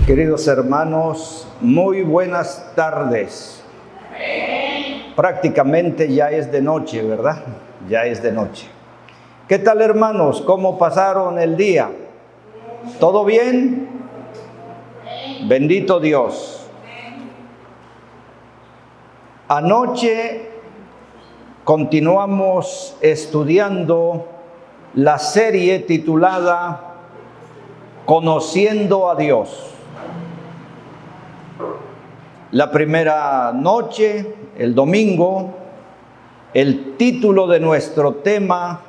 Queridos hermanos, muy buenas tardes. Prácticamente ya es de noche, ¿verdad? Ya es de noche. ¿Qué tal, hermanos? ¿Cómo pasaron el día? ¿Todo bien? Bendito Dios. Anoche continuamos estudiando la serie titulada Conociendo a Dios. La primera noche, el domingo, el título de nuestro tema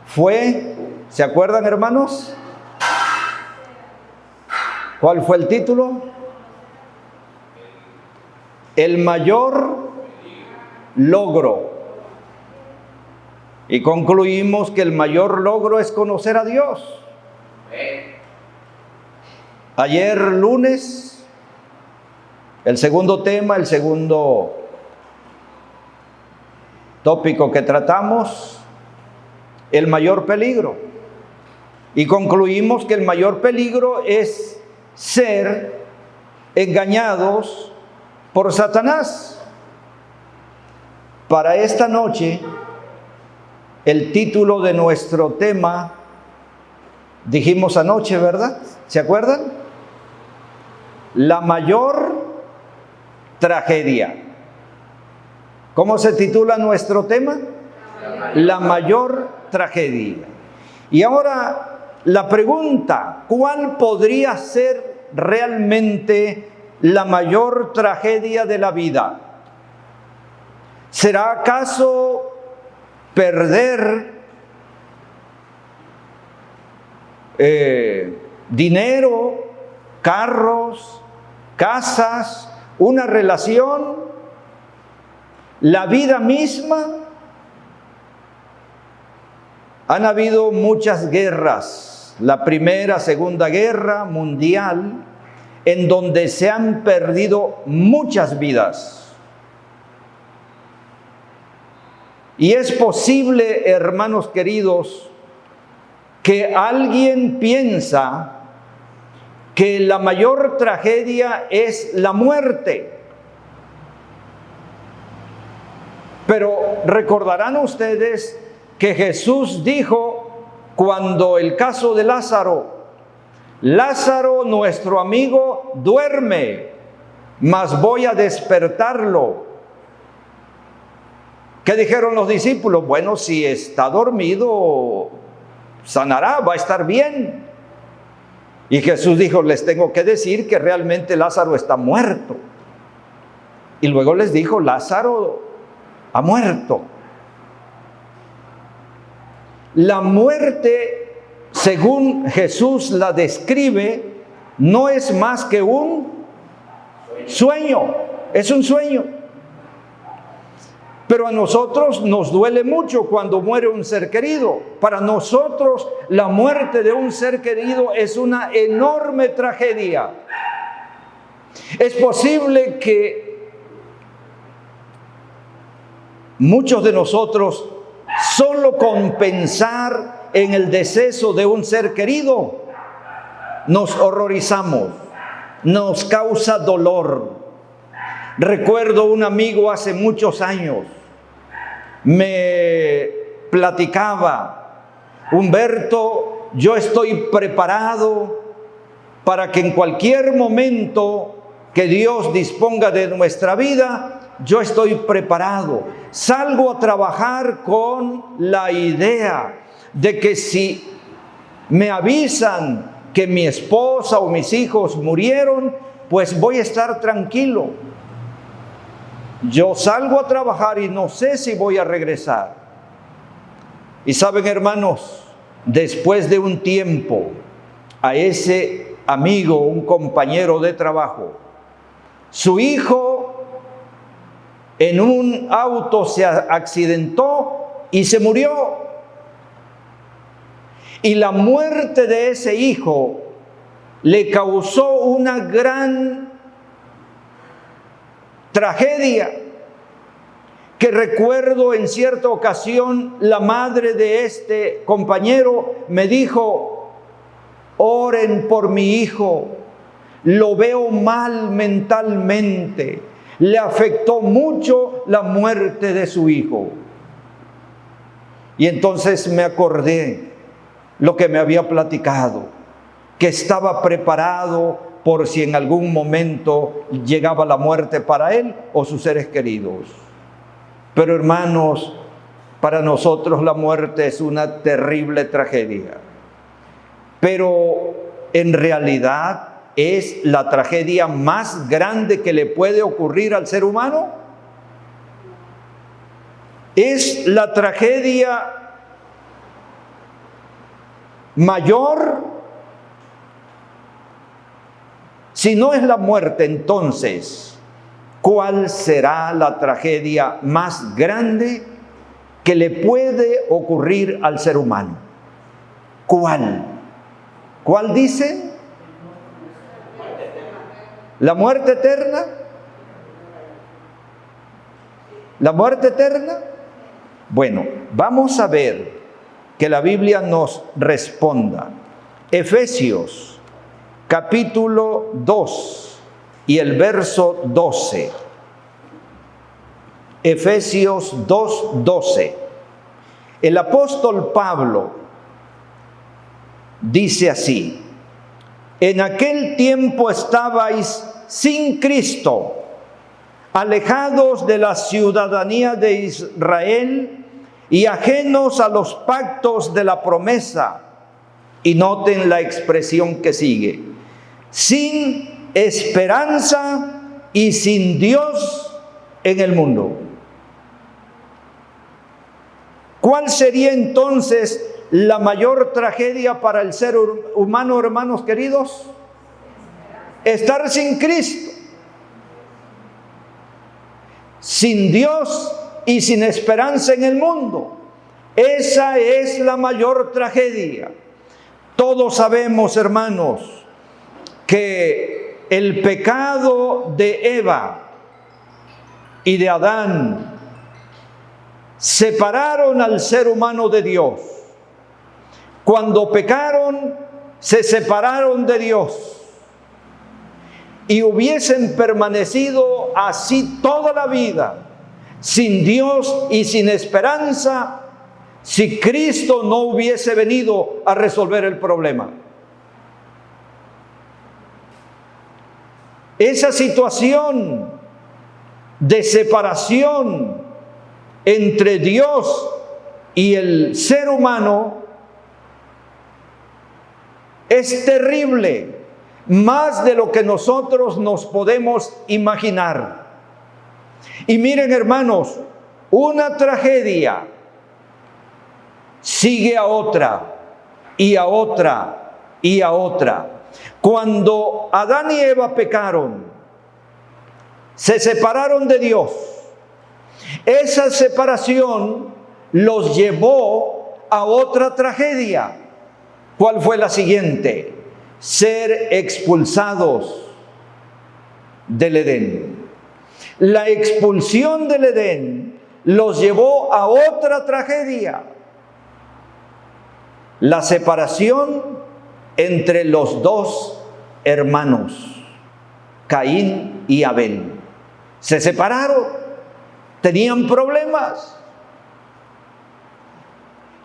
fue, ¿se acuerdan, hermanos? ¿Cuál fue el título? El mayor logro. Y concluimos que el mayor logro es conocer a Dios. Ayer lunes, el segundo tema, el segundo tópico que tratamos, el mayor peligro. Y concluimos que el mayor peligro es ser engañados por Satanás. Para esta noche, el título de nuestro tema, dijimos anoche, ¿verdad? ¿Se acuerdan? La mayor tragedia. ¿Cómo se titula nuestro tema? La mayor tragedia. Y ahora la pregunta, ¿cuál podría ser realmente la mayor tragedia de la vida? ¿Será acaso perder dinero, carros, casas, una relación, la vida misma? Han habido muchas guerras, la Primera, Segunda Guerra Mundial, en donde se han perdido muchas vidas. Y es posible, hermanos queridos, que alguien piensa que la mayor tragedia es la muerte. Pero recordarán ustedes que Jesús dijo cuando el caso de Lázaro, Lázaro, nuestro amigo, duerme, mas voy a despertarlo. ¿Qué dijeron los discípulos? Bueno, si está dormido, sanará, va a estar bien. Y Jesús dijo, les tengo que decir que realmente Lázaro está muerto. Y luego les dijo, Lázaro ha muerto. La muerte, según Jesús la describe, no es más que un sueño. Es un sueño. Pero a nosotros nos duele mucho cuando muere un ser querido. Para nosotros la muerte de un ser querido es una enorme tragedia. Es posible que muchos de nosotros, solo con pensar en el deceso de un ser querido, nos horrorizamos, nos causa dolor. Recuerdo un amigo hace muchos años, me platicaba, Humberto, yo estoy preparado para que en cualquier momento que Dios disponga de nuestra vida, yo estoy preparado. Salgo a trabajar con la idea de que si me avisan que mi esposa o mis hijos murieron, pues voy a estar tranquilo. Yo salgo a trabajar y no sé si voy a regresar. Y saben, hermanos, después de un tiempo, a ese amigo, un compañero de trabajo, su hijo en un auto se accidentó y se murió. Y la muerte de ese hijo le causó una gran tragedia, que recuerdo en cierta ocasión la madre de este compañero me dijo, oren por mi hijo, lo veo mal mentalmente. Le afectó mucho la muerte de su hijo. Y entonces me acordé lo que me había platicado, que estaba preparado por si en algún momento llegaba la muerte para él o sus seres queridos. Pero hermanos, para nosotros la muerte es una terrible tragedia. Pero en realidad es la tragedia más grande que le puede ocurrir al ser humano. Es la tragedia mayor. Si no es la muerte, entonces, ¿cuál será la tragedia más grande que le puede ocurrir al ser humano? ¿Cuál? ¿Cuál dice? ¿La muerte eterna? ¿La muerte eterna? Bueno, vamos a ver que la Biblia nos responda. Efesios, capítulo 2 y el verso 12. Efesios 2:12. El apóstol Pablo dice así: en aquel tiempo estabais sin Cristo, alejados de la ciudadanía de Israel y ajenos a los pactos de la promesa. Y noten la expresión que sigue: sin esperanza y sin Dios en el mundo. ¿Cuál sería entonces la mayor tragedia para el ser humano, hermanos queridos? Estar sin Cristo, sin Dios y sin esperanza en el mundo. Esa es la mayor tragedia. Todos sabemos, hermanos, que el pecado de Eva y de Adán separaron al ser humano de Dios. Cuando pecaron, se separaron de Dios y hubiesen permanecido así toda la vida, sin Dios y sin esperanza, si Cristo no hubiese venido a resolver el problema. Esa situación de separación entre Dios y el ser humano es terrible, más de lo que nosotros nos podemos imaginar. Y miren, hermanos, una tragedia sigue a otra, y a otra, y a otra. Cuando Adán y Eva pecaron, se separaron de Dios. Esa separación los llevó a otra tragedia. ¿Cuál fue la siguiente? Ser expulsados del Edén. La expulsión del Edén los llevó a otra tragedia: la separación entre los dos hermanos, Caín y Abel. Se separaron, tenían problemas.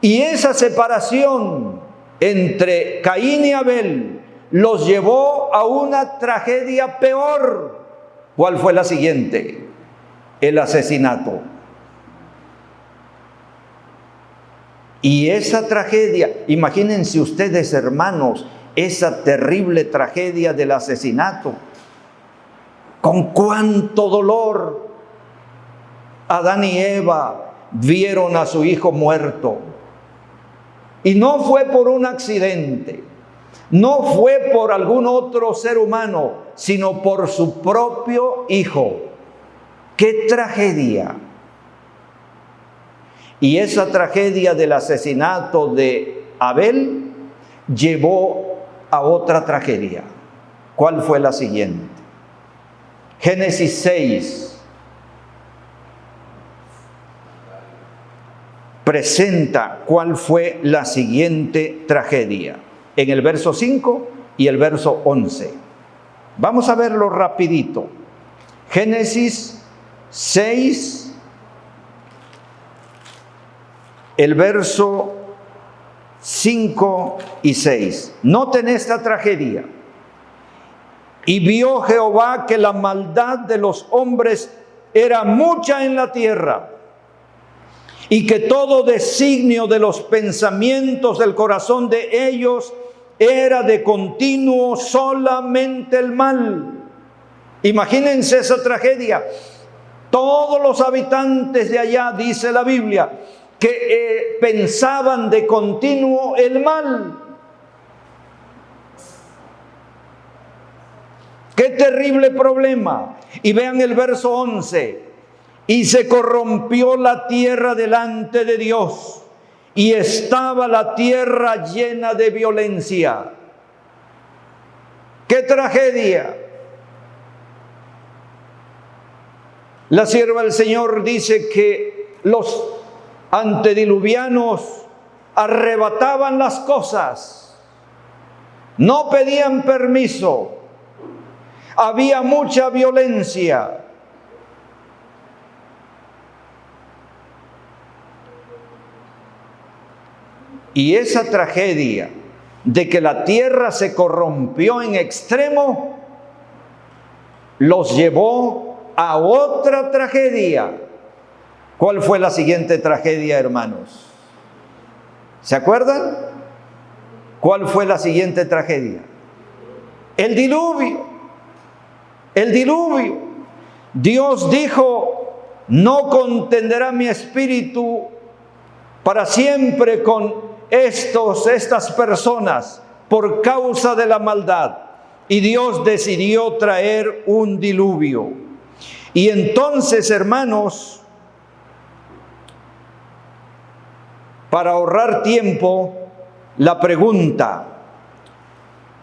Y esa separación entre Caín y Abel los llevó a una tragedia peor. ¿Cuál fue la siguiente? El asesinato. Y esa tragedia, imagínense ustedes, hermanos, esa terrible tragedia del asesinato. Con cuánto dolor Adán y Eva vieron a su hijo muerto. Y no fue por un accidente, no fue por algún otro ser humano, sino por su propio hijo. ¡Qué tragedia! Y esa tragedia del asesinato de Abel llevó a otra tragedia. ¿Cuál fue la siguiente? Génesis 6 presenta cuál fue la siguiente tragedia, en el verso 5 y el verso 11. Vamos a verlo rapidito. Génesis 6, el verso 5 y 6. Noten esta tragedia. Y vio Jehová que la maldad de los hombres era mucha en la tierra, y que todo designio de los pensamientos del corazón de ellos era de continuo solamente el mal. Imagínense esa tragedia. Todos los habitantes de allá, dice la Biblia, que pensaban de continuo el mal. ¡Qué terrible problema! Y vean el verso 11. Y se corrompió la tierra delante de Dios, y estaba la tierra llena de violencia. ¡Qué tragedia! La sierva del Señor dice que los antediluvianos arrebataban las cosas, no pedían permiso, había mucha violencia. Y esa tragedia de que la tierra se corrompió en extremo los llevó a otra tragedia. ¿Cuál fue la siguiente tragedia, hermanos? ¿Se acuerdan? ¿Cuál fue la siguiente tragedia? El diluvio. El diluvio. Dios dijo: no contenderá mi espíritu para siempre con estas personas por causa de la maldad. Y Dios decidió traer un diluvio. Y entonces, hermanos, para ahorrar tiempo, la pregunta: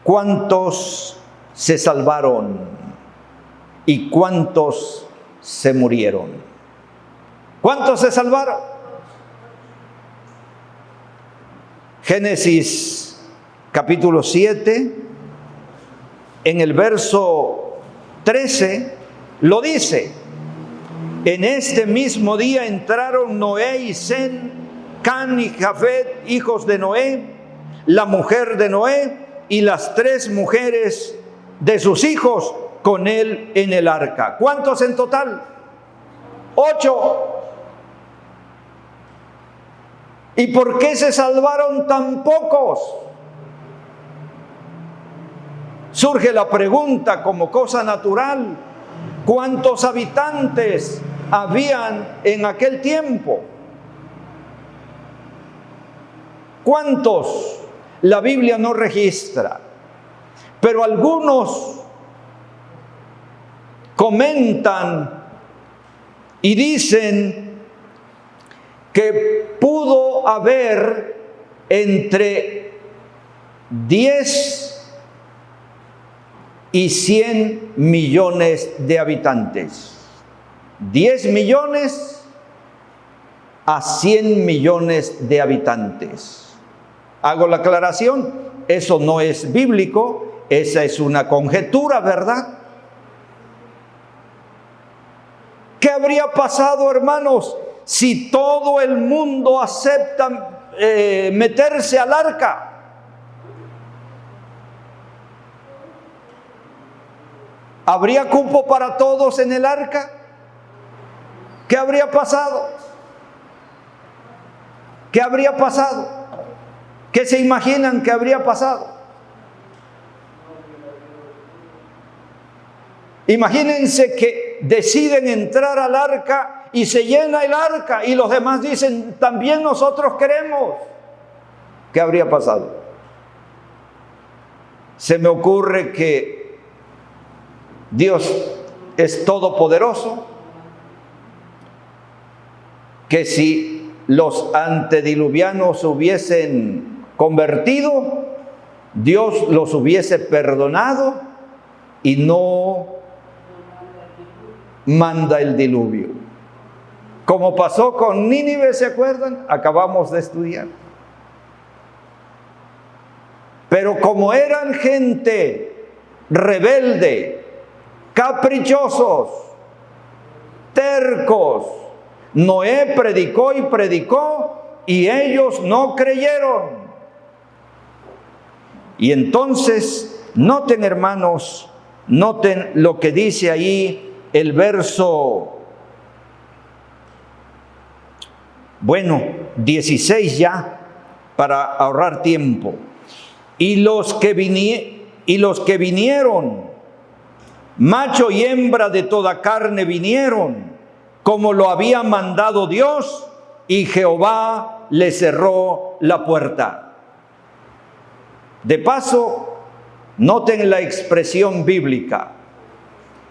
¿cuántos se salvaron y cuántos se murieron? ¿Cuántos se salvaron? Génesis capítulo 7, en el verso 13, lo dice: en este mismo día entraron Noé y Sem, Can y Jafet, hijos de Noé, la mujer de Noé y las 3 mujeres de sus hijos con él en el arca. ¿Cuántos en total? 8. ¿Y por qué se salvaron tan pocos? Surge la pregunta como cosa natural: ¿cuántos habitantes habían en aquel tiempo? ¿Cuántos? La Biblia no registra, pero algunos comentan y dicen que pudo haber entre 10 y 100 millones de habitantes. 10 millones a 100 millones de habitantes. Hago la aclaración, eso no es bíblico, esa es una conjetura, ¿verdad? ¿Qué habría pasado, hermanos, si todo el mundo acepta meterse al arca? ¿Habría cupo para todos en el arca? ¿Qué habría pasado? ¿Qué habría pasado? ¿Qué se imaginan que habría pasado? Imagínense que deciden entrar al arca y se llena el arca y los demás dicen: también nosotros queremos. ¿Qué habría pasado? Se me ocurre que Dios es todopoderoso, que si los antediluvianos hubiesen convertido, Dios los hubiese perdonado y no manda el diluvio. Como pasó con Nínive, ¿se acuerdan? Acabamos de estudiar. Pero como eran gente rebelde, caprichosos, tercos. Noé predicó y predicó y ellos no creyeron. Y entonces, noten hermanos, noten lo que dice ahí el verso, 16 ya, para ahorrar tiempo. Y los que vinieron, macho y hembra de toda carne vinieron, como lo había mandado Dios, y Jehová le cerró la puerta. De paso, noten la expresión bíblica.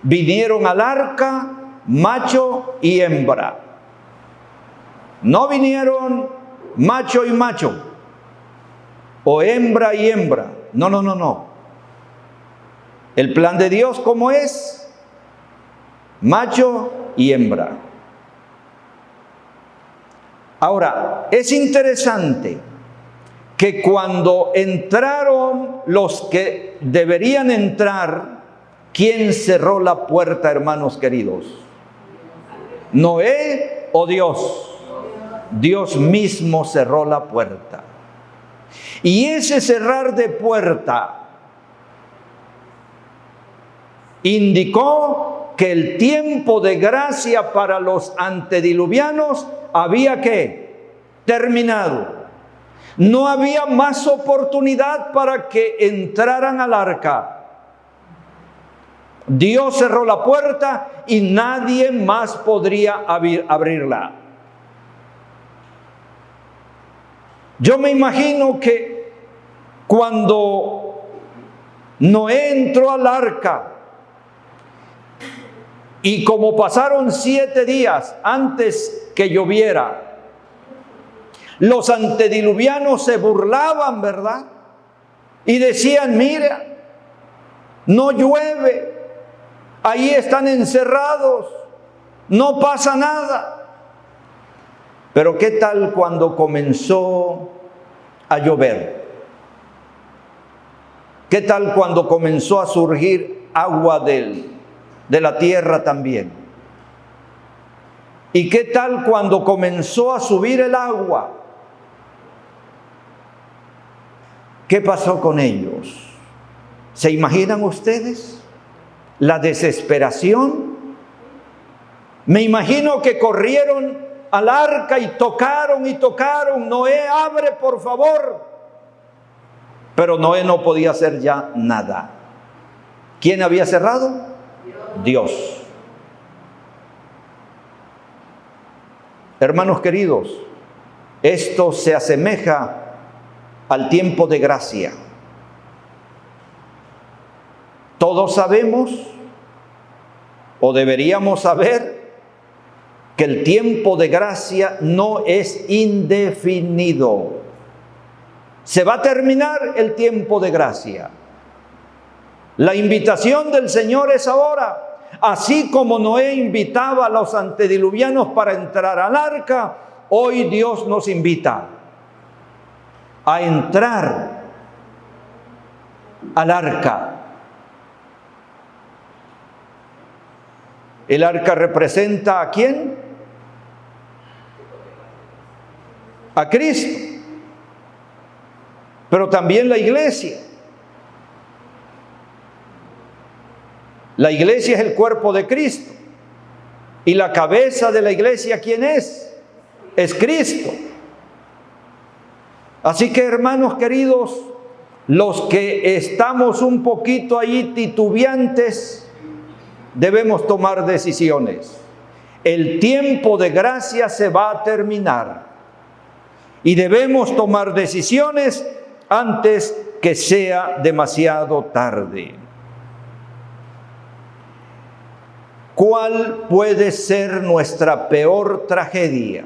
Vinieron al arca macho y hembra. No vinieron macho y macho, o hembra y hembra. No. El plan de Dios, ¿cómo es? Macho y hembra. Ahora, es interesante que cuando entraron los que deberían entrar, ¿quién cerró la puerta, hermanos queridos? ¿Noé o Dios? Dios mismo cerró la puerta. Y ese cerrar de puerta indicó que el tiempo de gracia para los antediluvianos había terminado. No había más oportunidad para que entraran al arca. Dios cerró la puerta y nadie más podría abrirla. Yo me imagino que cuando Noé entró al arca, y como pasaron 7 días antes que lloviera, los antediluvianos se burlaban, ¿verdad? Y decían, mira, no llueve, ahí están encerrados, no pasa nada. Pero ¿qué tal cuando comenzó a llover? ¿Qué tal cuando comenzó a surgir agua de la tierra también? ¿Y qué tal cuando comenzó a subir el agua? ¿Qué pasó con ellos? ¿Se imaginan ustedes la desesperación? Me imagino que corrieron al arca y tocaron, Noé, abre por favor. Pero Noé no podía hacer ya nada. ¿Quién había cerrado? Dios. Hermanos queridos, esto se asemeja al tiempo de gracia. Todos sabemos, o deberíamos saber, que el tiempo de gracia no es indefinido. Se va a terminar el tiempo de gracia. La invitación del Señor es ahora. Así como Noé invitaba a los antediluvianos para entrar al arca, hoy Dios nos invita a entrar al arca. ¿El arca representa a quién? A Cristo, pero también la iglesia. La iglesia es el cuerpo de Cristo. Y la cabeza de la iglesia, ¿quién es? Es Cristo. Así que, hermanos queridos, los que estamos un poquito ahí titubeantes, debemos tomar decisiones. El tiempo de gracia se va a terminar. Y debemos tomar decisiones antes que sea demasiado tarde. ¿Cuál puede ser nuestra peor tragedia?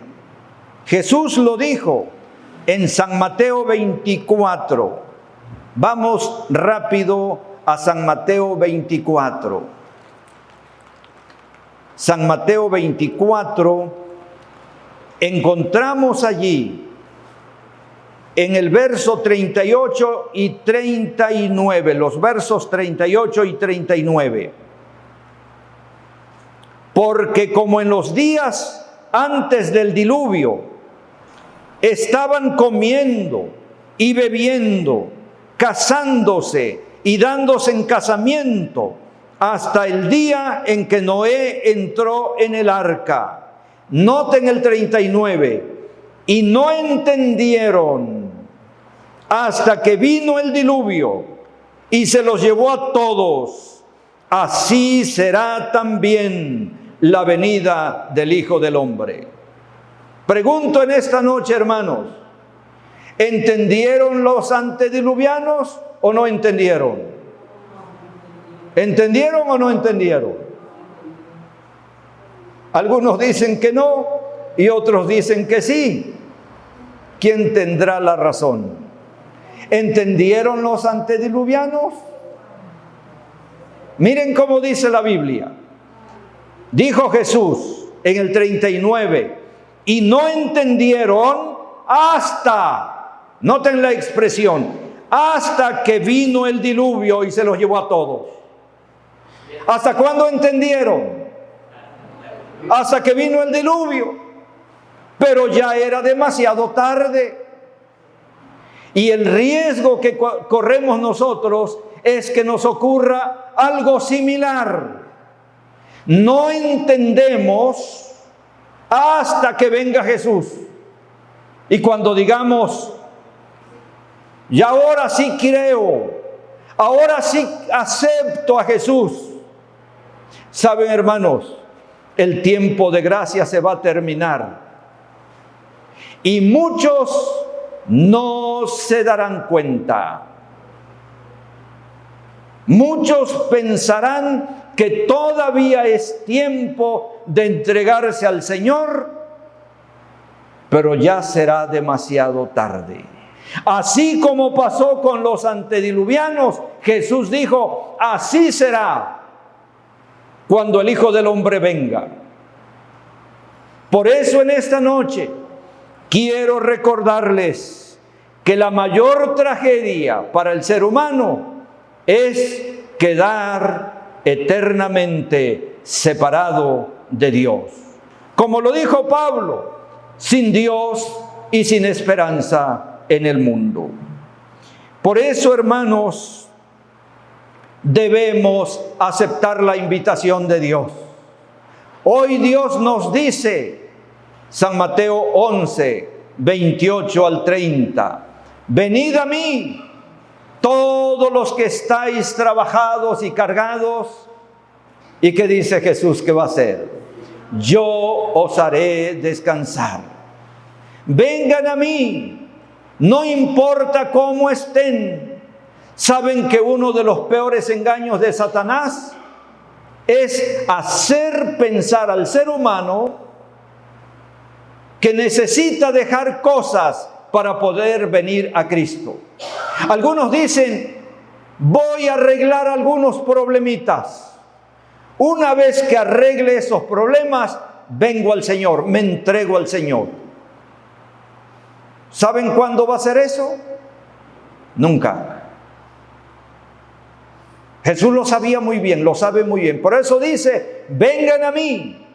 Jesús lo dijo en San Mateo 24. Vamos rápido a San Mateo 24. San Mateo 24, encontramos allí en el verso 38 y 39, los versos 38 y 39. Porque como en los días antes del diluvio, estaban comiendo y bebiendo, casándose y dándose en casamiento, hasta el día en que Noé entró en el arca. Noten el 39. Y no entendieron hasta que vino el diluvio y se los llevó a todos. Así será también la venida del Hijo del Hombre. Pregunto en esta noche, hermanos, ¿entendieron los antediluvianos o no entendieron? ¿Entendieron o no entendieron? Algunos dicen que no y otros dicen que sí. ¿Quién tendrá la razón? ¿Entendieron los antediluvianos? Miren cómo dice la Biblia. Dijo Jesús en el 39, y no entendieron hasta, noten la expresión, hasta que vino el diluvio y se los llevó a todos. ¿Hasta cuándo entendieron? Hasta que vino el diluvio. Pero ya era demasiado tarde. Y el riesgo que corremos nosotros es que nos ocurra algo similar. No entendemos hasta que venga Jesús. Y cuando digamos, y ahora sí creo, ahora sí acepto a Jesús. Saben, hermanos, el tiempo de gracia se va a terminar. Y muchos no se darán cuenta. Muchos pensarán que todavía es tiempo de entregarse al Señor, pero ya será demasiado tarde. Así como pasó con los antediluvianos, Jesús dijo, así será cuando el Hijo del Hombre venga. Por eso en esta noche quiero recordarles que la mayor tragedia para el ser humano es quedar eternamente separado de Dios. Como lo dijo Pablo, sin Dios y sin esperanza en el mundo. Por eso, hermanos, debemos aceptar la invitación de Dios. Hoy Dios nos dice, San Mateo 11, 28 al 30, venid a mí, todos los que estáis trabajados y cargados. ¿Y qué dice Jesús que va a hacer? Yo os haré descansar. Vengan a mí, no importa cómo estén. ¿Saben que uno de los peores engaños de Satanás es hacer pensar al ser humano que necesita dejar cosas para poder venir a Cristo? Algunos dicen, voy a arreglar algunos problemitas. Una vez que arregle esos problemas, vengo al Señor, me entrego al Señor. ¿Saben cuándo va a ser eso? Nunca. Jesús lo sabía muy bien, lo sabe muy bien. Por eso dice, vengan a mí,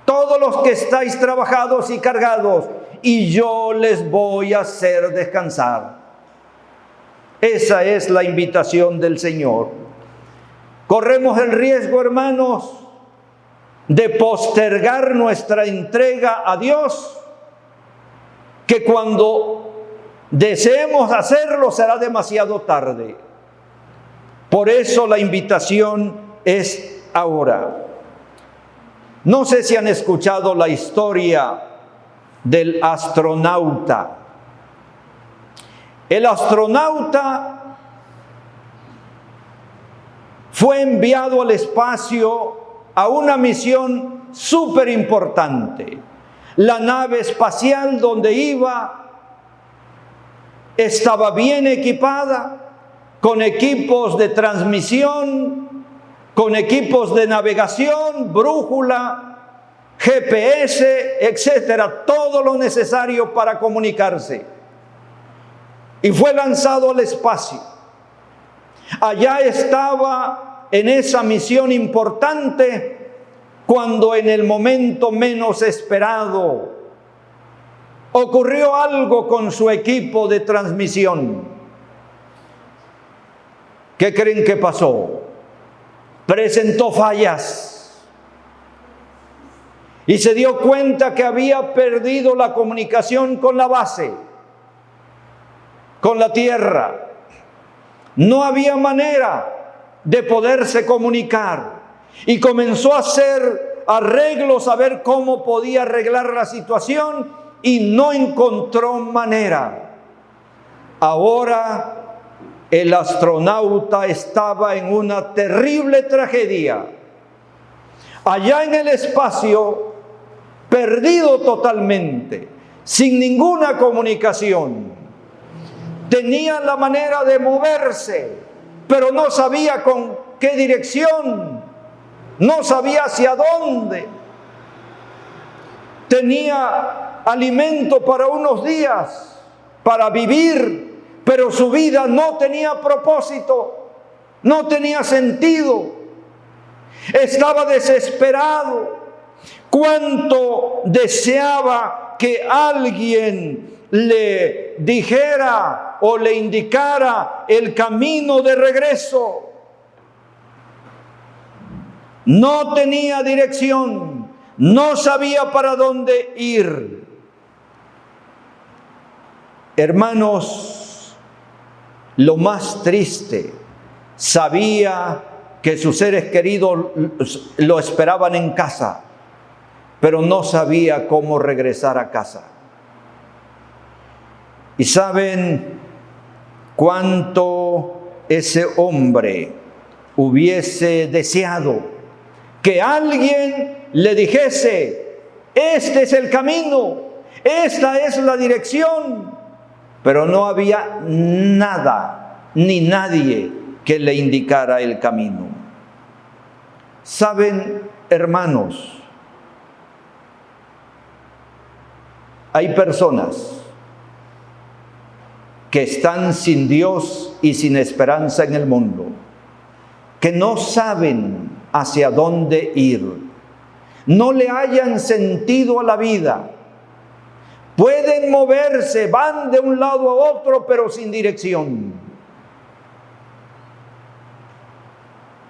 todos los que estáis trabajados y cargados, y yo les voy a hacer descansar. Esa es la invitación del Señor. Corremos el riesgo, hermanos, de postergar nuestra entrega a Dios, que cuando deseemos hacerlo será demasiado tarde. Por eso la invitación es ahora. No sé si han escuchado la historia del astronauta. El astronauta fue enviado al espacio a una misión súper importante. La nave espacial donde iba estaba bien equipada, con equipos de transmisión, con equipos de navegación, brújula, GPS, etcétera, todo lo necesario para comunicarse. y fue lanzado al espacio. Allá estaba en esa misión importante cuando en el momento menos esperado ocurrió algo con su equipo de transmisión. ¿Qué creen que pasó? Presentó fallas y se dio cuenta que había perdido la comunicación con la base, con la tierra. No había manera de poderse comunicar y comenzó a hacer arreglos a ver cómo podía arreglar la situación y no encontró manera. Ahora el astronauta estaba en una terrible tragedia. Allá en el espacio, perdido totalmente, sin ninguna comunicación. Tenía la manera de moverse, pero no sabía con qué dirección, no sabía hacia dónde. Tenía alimento para unos días, para vivir, pero su vida no tenía propósito, no tenía sentido. Estaba desesperado. Cuánto deseaba que alguien le dijera o le indicara el camino de regreso. No tenía dirección, no sabía para dónde ir. Hermanos, lo más triste, sabía que sus seres queridos lo esperaban en casa, pero no sabía cómo regresar a casa. ¿Y saben cuánto ese hombre hubiese deseado que alguien le dijese: este es el camino, esta es la dirección? Pero no había nada ni nadie que le indicara el camino. ¿Saben, hermanos? Hay personas que están sin Dios y sin esperanza en el mundo, que no saben hacia dónde ir, no le hallan sentido a la vida. Pueden moverse, van de un lado a otro, pero sin dirección.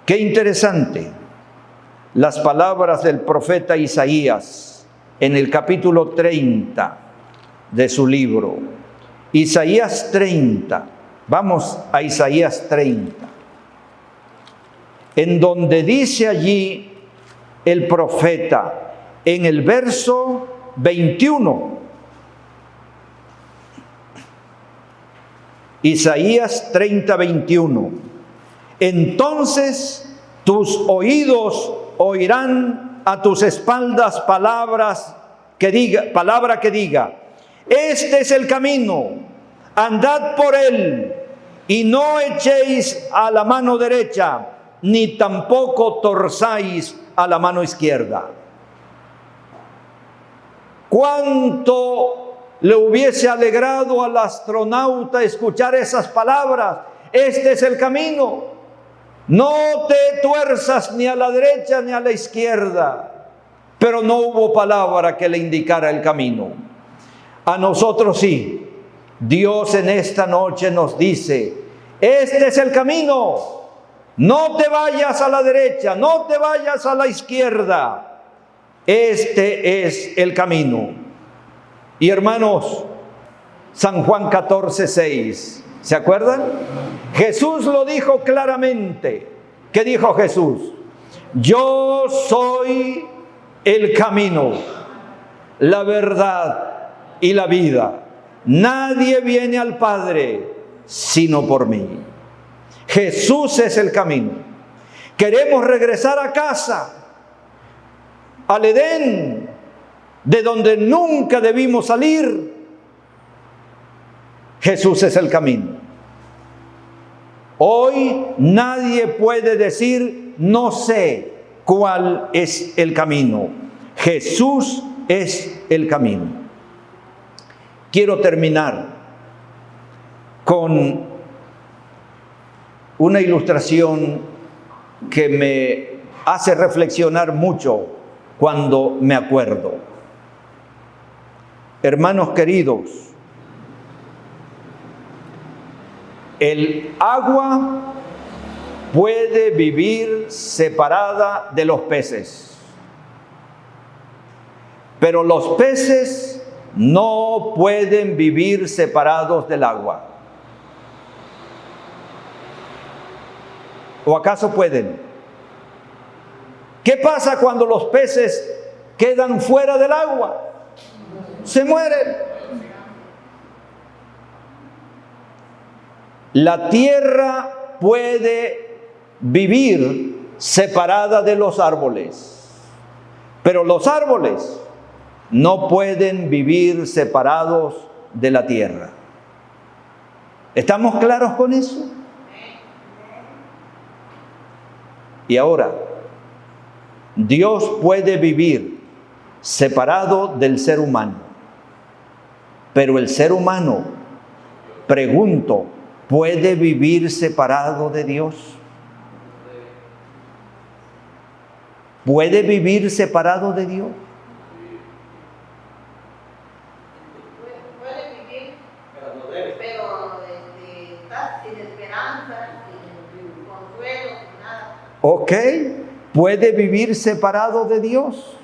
Qué interesante las palabras del profeta Isaías en el capítulo 30 de su libro. Isaías 30, vamos a Isaías 30, en donde dice allí el profeta en el verso 21, Isaías 30, 21, entonces tus oídos oirán a tus espaldas palabra que diga, este es el camino, andad por él, y no echéis a la mano derecha, ni tampoco torzáis a la mano izquierda. ¿Cuánto le hubiese alegrado al astronauta escuchar esas palabras? Este es el camino, no te tuerzas ni a la derecha ni a la izquierda. Pero no hubo palabra que le indicara el camino. A nosotros sí. Dios en esta noche nos dice: este es el camino, no te vayas a la derecha, no te vayas a la izquierda, este es el camino. Y hermanos, San Juan 14:6, ¿se acuerdan? Jesús lo dijo claramente. ¿Qué dijo Jesús? Yo soy el camino, la verdad y la vida. Nadie viene al Padre sino por mí. Jesús es el camino. Queremos regresar a casa, al Edén, de donde nunca debimos salir. Jesús es el camino. Hoy nadie puede decir: no sé cuál es el camino. Jesús es el camino. Quiero terminar con una ilustración que me hace reflexionar mucho cuando me acuerdo. Hermanos queridos, el agua puede vivir separada de los peces, pero los peces no pueden vivir separados del agua. ¿O acaso pueden? ¿Qué pasa cuando los peces quedan fuera del agua? Se mueren. La tierra puede vivir separada de los árboles, pero los árboles no pueden vivir separados de la tierra. ¿Estamos claros con eso? Y ahora, Dios puede vivir separado del ser humano, pero el ser humano, pregunto, ¿puede vivir separado de Dios? ¿Puede vivir separado de Dios? Puede vivir, pero no debe. Pero está sin esperanza, sin consuelo, sin nada. Ok, puede vivir separado de Dios.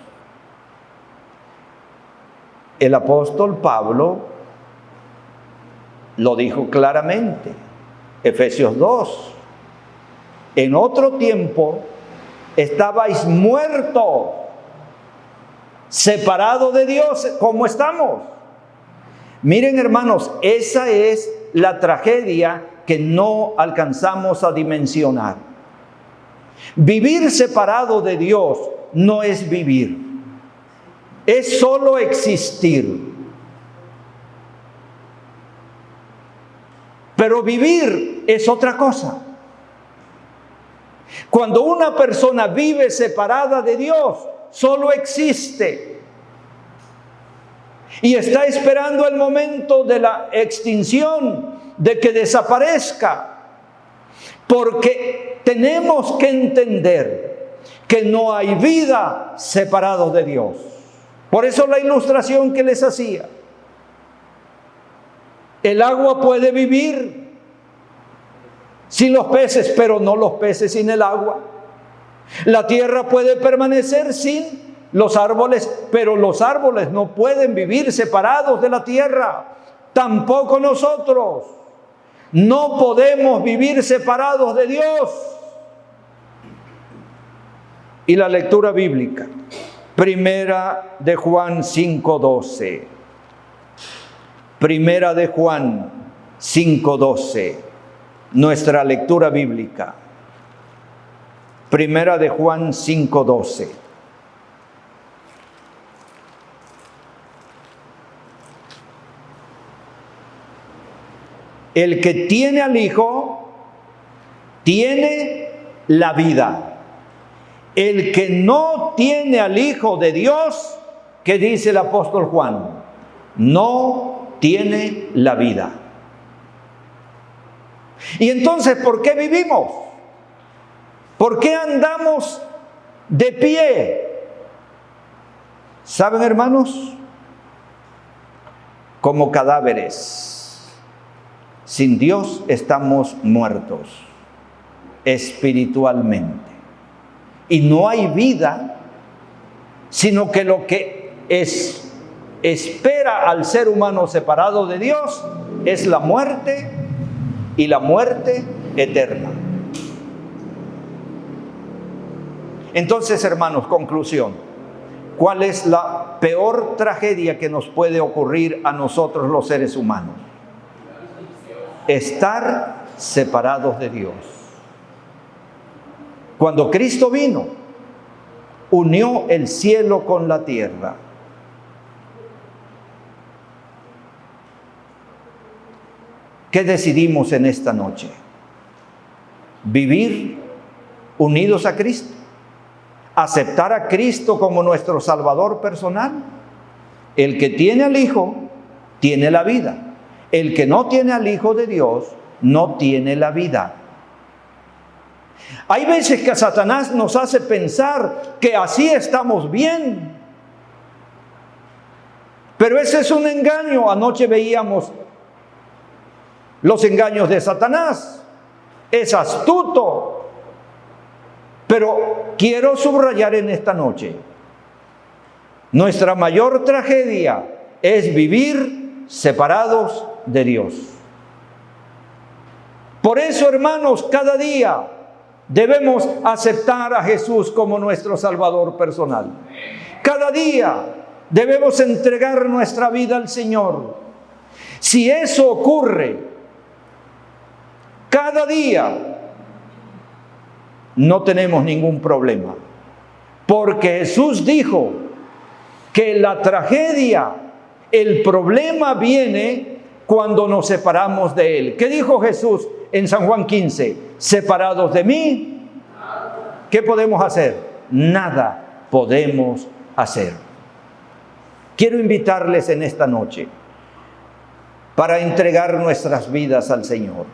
El apóstol Pablo lo dijo claramente, Efesios 2. En otro tiempo estabais muertos, separados de Dios, como estamos. Miren, hermanos, esa es la tragedia que no alcanzamos a dimensionar. Vivir separado de Dios no es vivir, es solo existir. Pero vivir es otra cosa. Cuando una persona vive separada de Dios, solo existe y está esperando el momento de la extinción, de que desaparezca, porque tenemos que entender que no hay vida separado de Dios. Por eso la ilustración que les hacía. El agua puede vivir sin los peces, pero no los peces sin el agua. La tierra puede permanecer sin los árboles, pero los árboles no pueden vivir separados de la tierra. Tampoco nosotros. No podemos vivir separados de Dios. Y la lectura bíblica, Primera de Juan 5:12. Primera de Juan 5:12. Nuestra lectura bíblica. Primera de Juan 5:12. El que tiene al Hijo, tiene la vida. El que no tiene al Hijo de Dios, ¿qué dice el apóstol Juan? No tiene la vida. Y entonces, ¿por qué vivimos? ¿Por qué andamos de pie? ¿Saben, hermanos? Como cadáveres. Sin Dios estamos muertos espiritualmente. Y no hay vida, sino que lo que espera al ser humano separado de Dios es la muerte, y la muerte eterna. Entonces, hermanos, conclusión. ¿Cuál es la peor tragedia que nos puede ocurrir a nosotros los seres humanos? Estar separados de Dios. Cuando Cristo vino, unió el cielo con la tierra. ¿Qué decidimos en esta noche? Vivir unidos a Cristo, aceptar a Cristo como nuestro Salvador personal. El que tiene al Hijo, tiene la vida. El que no tiene al Hijo de Dios no tiene la vida. Hay veces que Satanás nos hace pensar que así estamos bien. Pero ese es un engaño. Anoche veíamos los engaños de Satanás. Es astuto. Pero quiero subrayar en esta noche, nuestra mayor tragedia es vivir separados de Dios. Por eso, hermanos, cada día debemos aceptar a Jesús como nuestro Salvador personal. Cada día debemos entregar nuestra vida al Señor. Si eso ocurre cada día, no tenemos ningún problema. Porque Jesús dijo que la tragedia, el problema viene cuando nos separamos de Él. ¿Qué dijo Jesús en San Juan 15? Separados de mí, ¿qué podemos hacer? Nada podemos hacer. Quiero invitarles en esta noche para entregar nuestras vidas al Señor,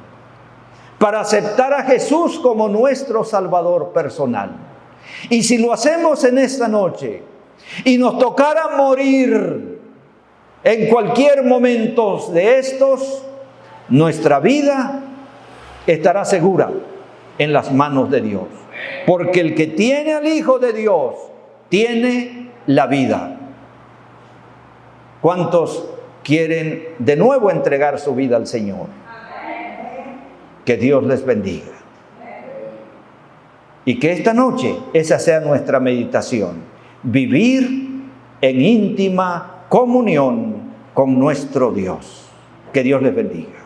para aceptar a Jesús como nuestro Salvador personal. Y si lo hacemos en esta noche y nos tocara morir en cualquier momento de estos, nuestra vida estará segura en las manos de Dios. Porque el que tiene al Hijo de Dios tiene la vida. ¿Cuántos quieren de nuevo entregar su vida al Señor? Que Dios les bendiga. Y que esta noche esa sea nuestra meditación. Vivir en íntima comunión con nuestro Dios. Que Dios les bendiga.